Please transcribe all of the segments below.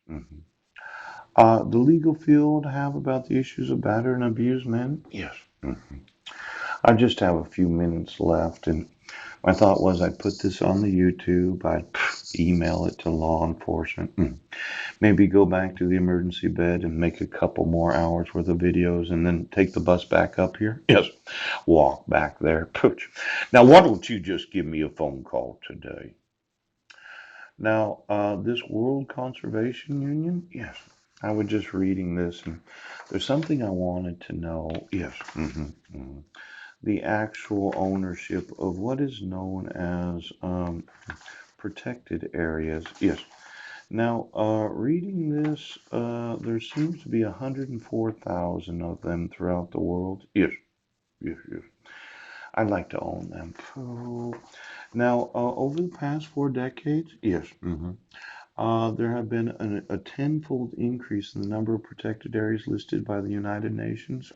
Mhm. The legal field have about the issues of battered and abused men? Yes. Mhm. I just have a few minutes left, and my thought was I'd put this on the YouTube, I'd email it to law enforcement, maybe go back to the emergency bed and make a couple more hours worth of videos, and then take the bus back up here. Yes, walk back there. Pooch. Now, why don't you just give me a phone call today? Now, this World Conservation Union, yes, I was just reading this, and there's something I wanted to know. Yes, the actual ownership of what is known as protected areas. Yes. Now, reading this, there seems to be 104,000 of them throughout the world. Yes, yes, yes. I'd like to own them. So, now, over the past 4 decades, yes, there have been a tenfold increase in the number of protected areas listed by the United Nations,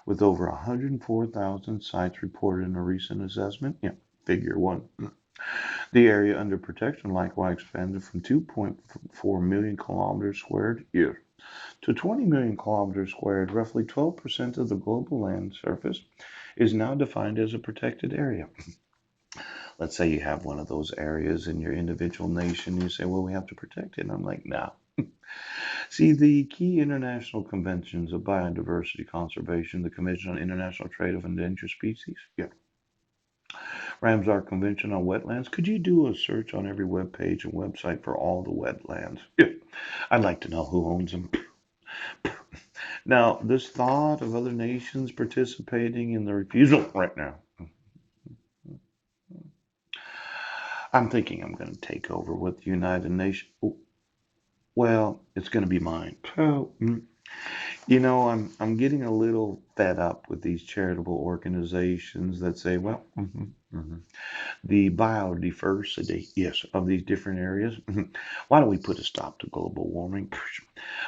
with over 104,000 sites reported in a recent assessment. Yeah, figure one. The area under protection likewise expanded from 2.4 million kilometers squared year to 20 million kilometers squared. Roughly 12% of the global land surface is now defined as a protected area. Let's say you have one of those areas in your individual nation, you say, well, we have to protect it. And I'm like, no. See, the key international conventions of biodiversity conservation, the Convention on International Trade of Endangered Species, yeah, Ramsar Convention on Wetlands. Could you do a search on every web page and website for all the wetlands? Yeah, I'd like to know who owns them. Now, this thought of other nations participating in the refusal right now, I'm thinking I'm going to take over with the United Nations. Well, it's going to be mine. Oh, I'm getting a little fed up with these charitable organizations that say, well, the biodiversity, yes, of these different areas. Why don't we put a stop to global warming?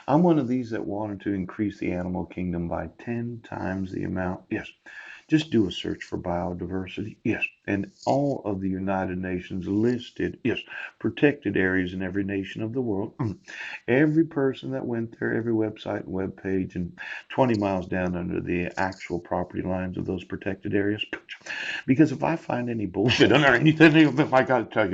I'm one of these that wanted to increase the animal kingdom by 10 times the amount. Yes, just do a search for biodiversity. Yes, and all of the United Nations listed, yes, protected areas in every nation of the world. Every person that went there, every website and web page, and 20 miles down under the actual property lines of those protected areas. Because if I find any bullshit underneath any of them, I got to tell you.